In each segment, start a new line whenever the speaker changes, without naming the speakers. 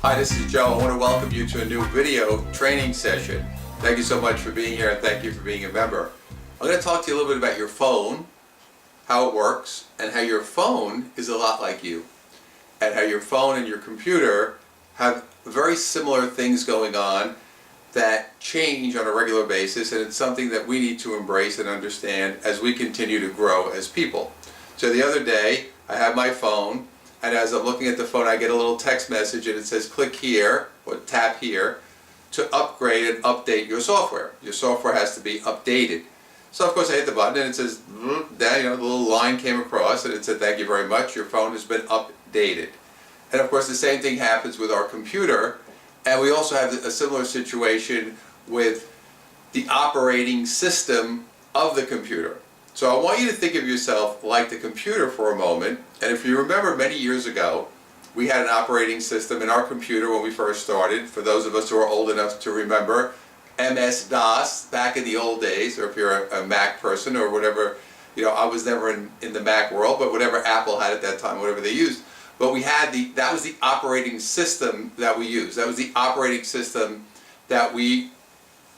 Hi, this is Joe. I want to welcome you to a new video training session. Thank you so much for being here and thank you for being a member. I'm going to talk to you a little bit about your phone, how it works, and how your phone is a lot like you. And how your phone and your computer have very similar things going on that change on a regular basis, and it's something that we need to embrace and understand as we continue to grow as people. So the other day, I have my phone, and as I'm looking at the phone, I get a little text message and it says click here or tap here to upgrade and update your software. Your software has to be updated. So of course I hit the button and it says, the little line came across and it said thank you very much, your phone has been updated. And of course the same thing happens with our computer, and we also have a similar situation with the operating system of the computer. So I want you to think of yourself like the computer for a moment, and if you remember many years ago, we had an operating system in our computer when we first started. For those of us who are old enough to remember MS-DOS back in the old days, or if you're a Mac person or whatever, I was never in the Mac world, but whatever Apple had at that time, whatever they used. But we had that was the operating system that we used. That was the operating system that we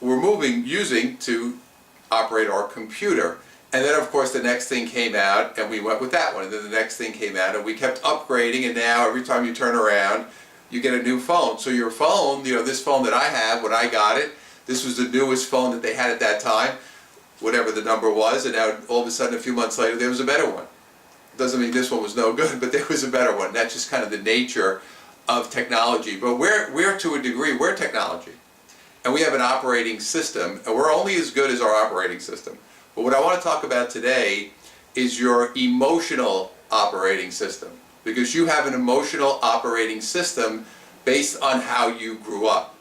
were using to operate our computer. And then of course the next thing came out and we went with that one, and then the next thing came out and we kept upgrading, and now every time you turn around you get a new phone. So your phone, this phone that I have, when I got it, this was the newest phone that they had at that time, whatever the number was, and now all of a sudden a few months later there was a better one. Doesn't mean this one was no good, but there was a better one. That's just kind of the nature of technology. But we're to a degree, we're technology. And we have an operating system, and we're only as good as our operating system. But what I want to talk about today is your emotional operating system, because you have an emotional operating system based on how you grew up.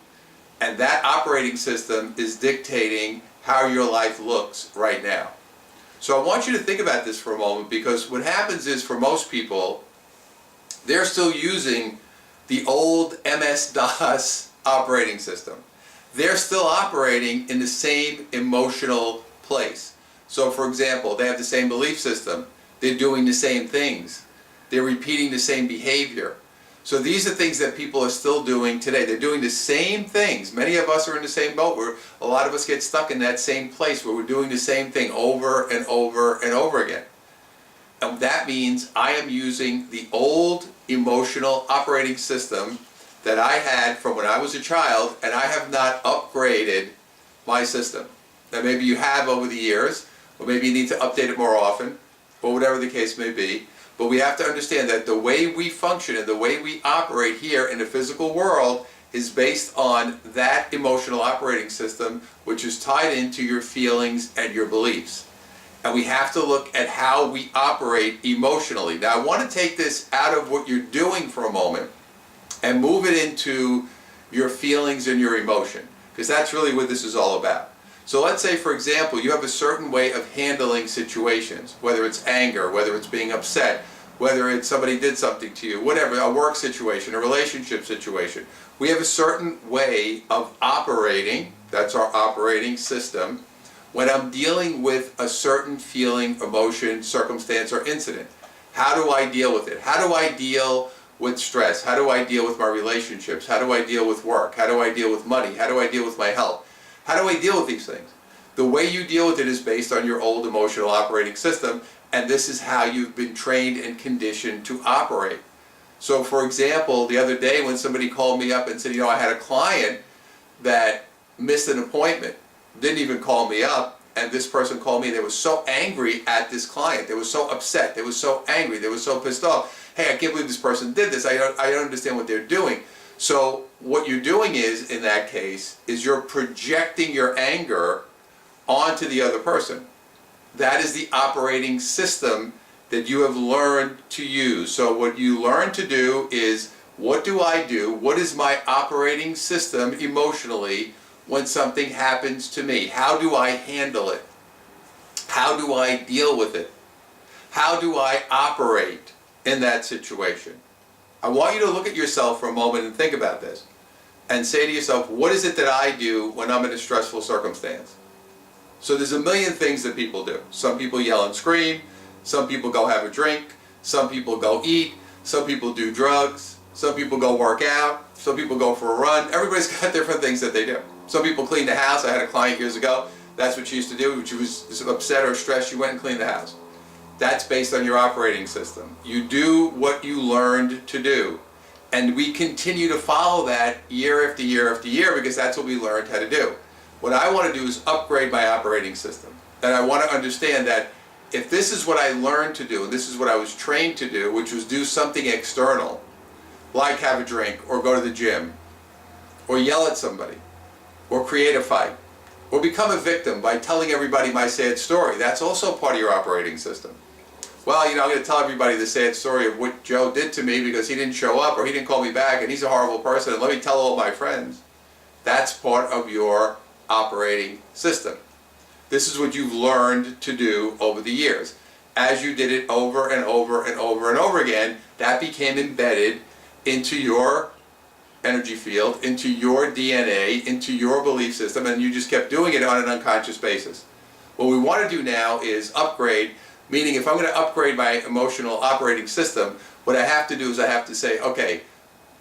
And that operating system is dictating how your life looks right now. So I want you to think about this for a moment, because what happens is for most people, they're still using the old MS-DOS operating system. They're still operating in the same emotional place. So for example, they have the same belief system, they're doing the same things, they're repeating the same behavior. So these are things that people are still doing today. They're doing the same things. Many of us are in the same boat, where a lot of us get stuck in that same place where we're doing the same thing over and over and over again. And that means I am using the old emotional operating system that I had from when I was a child, and I have not upgraded my system. Now maybe you have over the years, or maybe you need to update it more often, or whatever the case may be. But we have to understand that the way we function and the way we operate here in the physical world is based on that emotional operating system, which is tied into your feelings and your beliefs. And we have to look at how we operate emotionally. Now I want to take this out of what you're doing for a moment and move it into your feelings and your emotion, because that's really what this is all about. So let's say, for example, you have a certain way of handling situations, whether it's anger, whether it's being upset, whether it's somebody did something to you, whatever, a work situation, a relationship situation. We have a certain way of operating, that's our operating system, when I'm dealing with a certain feeling, emotion, circumstance, or incident. How do I deal with it? How do I deal with stress? How do I deal with my relationships? How do I deal with work? How do I deal with money? How do I deal with my health? How do I deal with these things? The way you deal with it is based on your old emotional operating system, and this is how you've been trained and conditioned to operate. So for example, the other day when somebody called me up and said, I had a client that missed an appointment, didn't even call me up, and this person called me and they were so angry at this client. They were so upset, they were so angry, they were so pissed off. Hey, I can't believe this person did this, I don't understand what they're doing. So what you're doing is, in that case, is you're projecting your anger onto the other person. That is the operating system that you have learned to use. So what you learn to do is, what do I do? What is my operating system emotionally when something happens to me? How do I handle it? How do I deal with it? How do I operate in that situation? I want you to look at yourself for a moment and think about this and say to yourself, what is it that I do when I'm in a stressful circumstance? So there's a million things that people do. Some people yell and scream, Some people go have a drink, some people go eat, some people do drugs, some people go work out, some people go for a run. Everybody's got different things that they do. Some people clean the house. I had a client years ago, that's what she used to do. When she was upset or stressed, she went and cleaned the house. That's based on your operating system. You do what you learned to do. And we continue to follow that year after year after year because that's what we learned how to do. What I want to do is upgrade my operating system. And I want to understand that if this is what I learned to do, and this is what I was trained to do, which was do something external, like have a drink, or go to the gym, or yell at somebody, or create a fight, or become a victim by telling everybody my sad story, that's also part of your operating system. Well, I'm going to tell everybody the sad story of what Joe did to me because he didn't show up or he didn't call me back and he's a horrible person, and let me tell all my friends. That's part of your operating system. This is what you've learned to do over the years. As you did it over and over and over and over again, that became embedded into your energy field, into your DNA, into your belief system, and you just kept doing it on an unconscious basis. What we want to do now is upgrade, meaning if I'm going to upgrade my emotional operating system, what I have to do is I have to say, okay,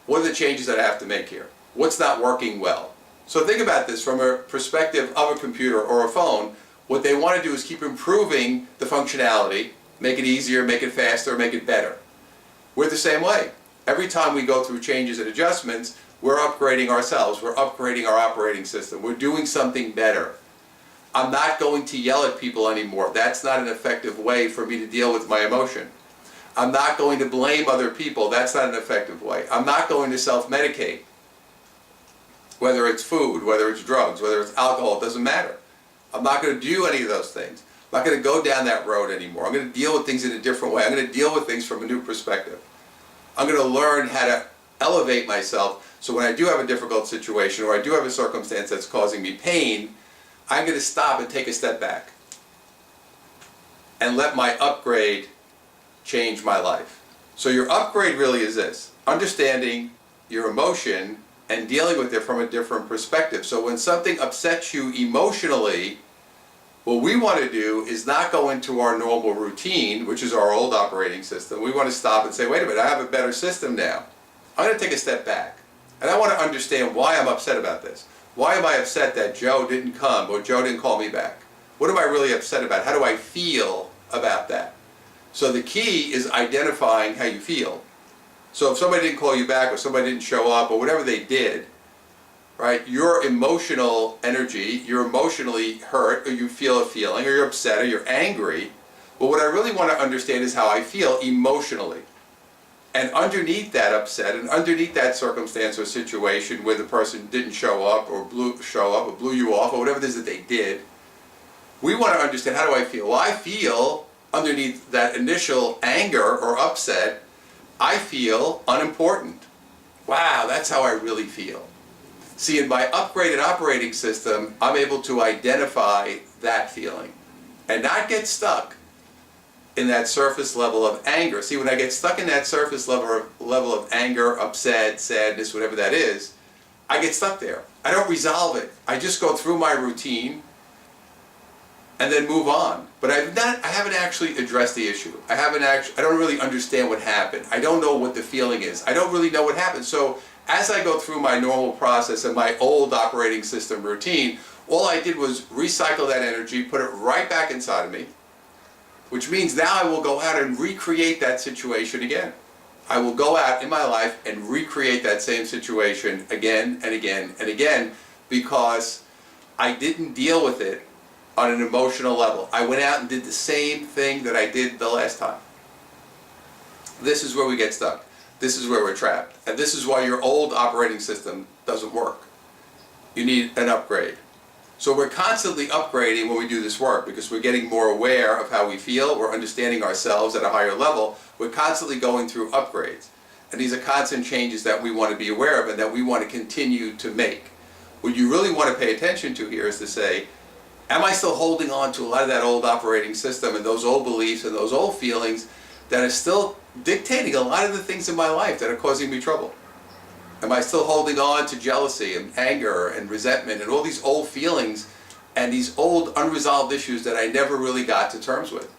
what are the changes that I have to make here? What's not working well? So think about this from a perspective of a computer or a phone. What they want to do is keep improving the functionality, make it easier, make it faster, make it better. We're the same way. Every time we go through changes and adjustments, we're upgrading ourselves, we're upgrading our operating system, we're doing something better. I'm not going to yell at people anymore. That's not an effective way for me to deal with my emotion. I'm not going to blame other people. That's not an effective way. I'm not going to self-medicate. Whether it's food, whether it's drugs, whether it's alcohol, it doesn't matter. I'm not going to do any of those things. I'm not going to go down that road anymore. I'm going to deal with things in a different way. I'm going to deal with things from a new perspective. I'm going to learn how to elevate myself so when I do have a difficult situation or I do have a circumstance that's causing me pain, I'm going to stop and take a step back and let my upgrade change my life. So your upgrade really is this: understanding your emotion and dealing with it from a different perspective. So when something upsets you emotionally, what we want to do is not go into our normal routine, which is our old operating system. We want to stop and say, wait a minute, I have a better system now. I'm going to take a step back. And I want to understand why I'm upset about this. Why am I upset that Joe didn't come or Joe didn't call me back? What am I really upset about? How do I feel about that? So the key is identifying how you feel. So if somebody didn't call you back or somebody didn't show up or whatever they did, right, your emotional energy, you're emotionally hurt or you feel a feeling or you're upset or you're angry. But what I really want to understand is how I feel emotionally. And underneath that upset and underneath that circumstance or situation where the person didn't show up or blew you off or whatever it is that they did, we want to understand, how do I feel? Well, I feel underneath that initial anger or upset, I feel unimportant. Wow, that's how I really feel. See, in my upgraded operating system, I'm able to identify that feeling and not get stuck in that surface level of anger. See, when I get stuck in that surface level of anger, upset, sadness, whatever that is, I get stuck there. I don't resolve it. I just go through my routine and then move on. But I haven't actually addressed the issue. I don't really understand what happened. I don't know what the feeling is. I don't really know what happened. So as I go through my normal process and my old operating system routine, all I did was recycle that energy, put it right back inside of me, which means now I will go out and recreate that situation again. I will go out in my life and recreate that same situation again and again and again because I didn't deal with it on an emotional level. I went out and did the same thing that I did the last time. This is where we get stuck. This is where we're trapped. And this is why your old operating system doesn't work. You need an upgrade. So we're constantly upgrading when we do this work because we're getting more aware of how we feel. We're understanding ourselves at a higher level. We're constantly going through upgrades. And these are constant changes that we want to be aware of and that we want to continue to make. What you really want to pay attention to here is to say, am I still holding on to a lot of that old operating system and those old beliefs and those old feelings that are still dictating a lot of the things in my life that are causing me trouble? Am I still holding on to jealousy and anger and resentment and all these old feelings and these old unresolved issues that I never really got to terms with?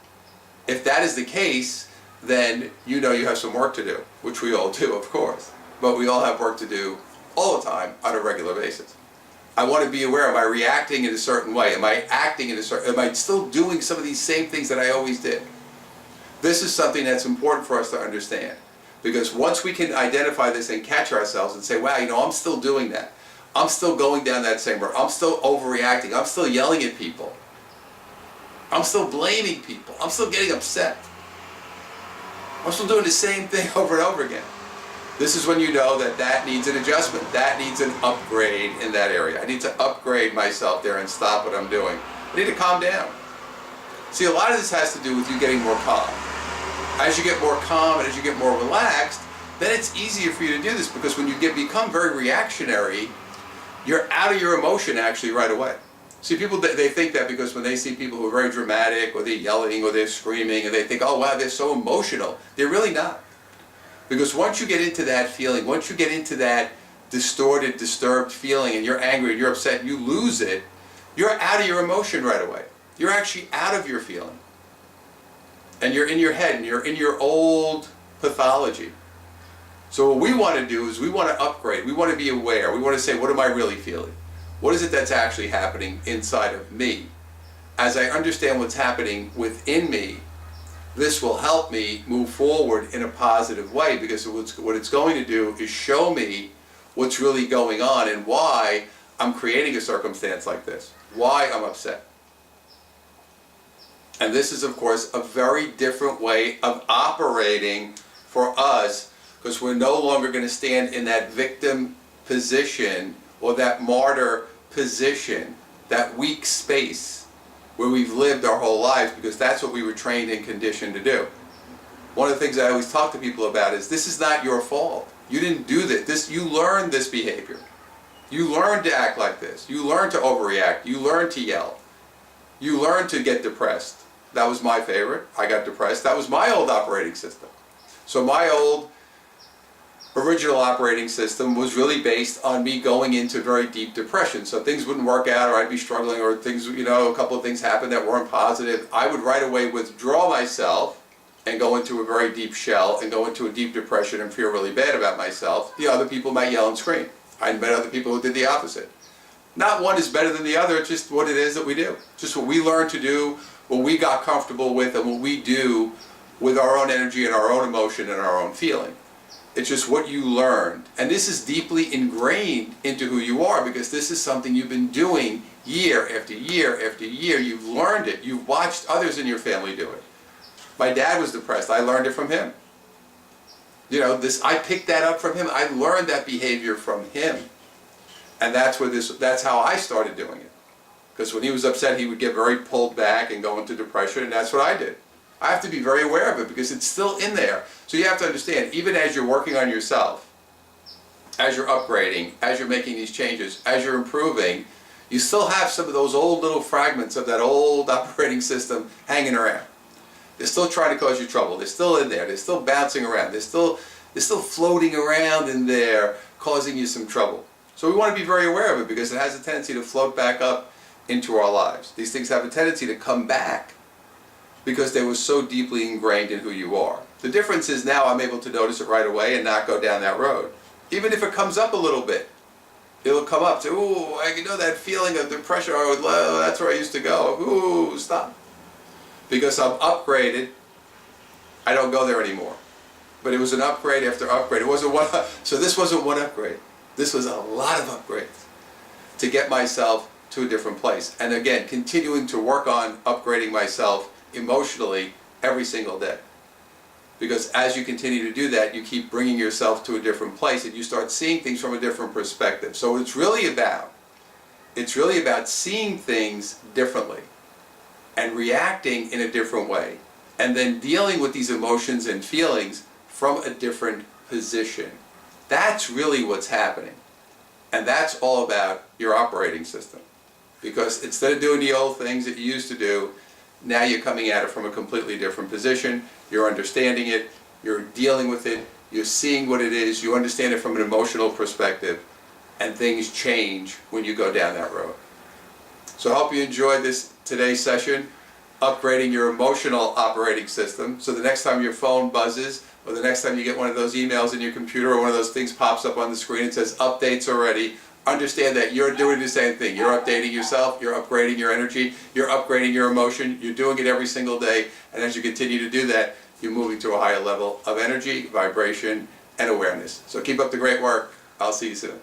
If that is the case, then you know you have some work to do, which we all do, of course. But we all have work to do all the time on a regular basis. I want to be aware, am I reacting in a certain way? Am I acting in a certain, am I still doing some of these same things that I always did? This is something that's important for us to understand. Because once we can identify this and catch ourselves and say, wow, you know, I'm still doing that. I'm still going down that same road. I'm still overreacting. I'm still yelling at people. I'm still blaming people. I'm still getting upset. I'm still doing the same thing over and over again. This is when you know that that needs an adjustment. That needs an upgrade in that area. I need to upgrade myself there and stop what I'm doing. I need to calm down. See, a lot of this has to do with you getting more calm. As you get more calm and as you get more relaxed, then it's easier for you to do this, because when you become very reactionary, you're out of your emotion actually right away. See, people, they think that because when they see people who are very dramatic, or they're yelling, or they're screaming, and they think, oh wow, they're so emotional. They're really not. Because once you get into that feeling, once you get into that distorted, disturbed feeling, and you're angry and you're upset, and you lose it, you're out of your emotion right away. You're actually out of your feeling. And you're in your head, and you're in your old pathology. So what we want to do is we want to upgrade. We want to be aware. We want to say, what am I really feeling? What is it that's actually happening inside of me? As I understand what's happening within me, this will help me move forward in a positive way, because what it's going to do is show me what's really going on and why I'm creating a circumstance like this, why I'm upset. And this is, of course, a very different way of operating for us, because we're no longer going to stand in that victim position or that martyr position, that weak space where we've lived our whole lives, because that's what we were trained and conditioned to do. One of the things I always talk to people about is, this is not your fault. You didn't do this. You learned this behavior. You learned to act like this. You learned to overreact. You learned to yell. You learned to get depressed. That was my favorite. I got depressed. That was my old operating system. So my old original operating system was really based on me going into very deep depression. So things wouldn't work out, or I'd be struggling, or things, you know, a couple of things happened that weren't positive. I would right away withdraw myself and go into a very deep shell and go into a deep depression and feel really bad about myself. The other people might yell and scream. I met other people who did the opposite. Not one is better than the other, it's just what it is that we do. Just what we learned to do, what we got comfortable with, and what we do with our own energy and our own emotion and our own feeling. It's just what you learned. And this is deeply ingrained into who you are, because this is something you've been doing year after year after year. You've learned it. You've watched others in your family do it. My dad was depressed. I learned it from him. You know, I picked that up from him. I learned that behavior from him. And that's how I started doing it. Because when he was upset, he would get very pulled back and go into depression, and that's what I did. I have to be very aware of it, because it's still in there. So you have to understand, even as you're working on yourself, as you're upgrading, as you're making these changes, as you're improving, you still have some of those old little fragments of that old operating system hanging around. They're still trying to cause you trouble. They're still in there. They're still bouncing around. They're still floating around in there, causing you some trouble. So we want to be very aware of it, because it has a tendency to float back up into our lives. These things have a tendency to come back because they were so deeply ingrained in who you are. The difference is now I'm able to notice it right away and not go down that road. Even if it comes up a little bit, it'll come up to, ooh, I know that feeling of depression, oh, that's where I used to go. Ooh, stop. Because I'm upgraded, I don't go there anymore. But it was an upgrade after upgrade. It wasn't one, so this wasn't one upgrade. This was a lot of upgrades to get myself to a different place. And again, continuing to work on upgrading myself emotionally every single day. Because as you continue to do that, you keep bringing yourself to a different place, and you start seeing things from a different perspective. So it's really about seeing things differently and reacting in a different way, and then dealing with these emotions and feelings from a different position. That's really what's happening. And that's all about your operating system. Because instead of doing the old things that you used to do, now you're coming at it from a completely different position. You're understanding it, you're dealing with it, you're seeing what it is, you understand it from an emotional perspective, and things change when you go down that road. So I hope you enjoyed today's session upgrading your emotional operating system. So the next time your phone buzzes, or the next time you get one of those emails in your computer, or one of those things pops up on the screen and says updates already, understand that you're doing the same thing. You're updating yourself, you're upgrading your energy, you're upgrading your emotion, you're doing it every single day, and as you continue to do that, you're moving to a higher level of energy, vibration, and awareness. So keep up the great work. I'll see you soon.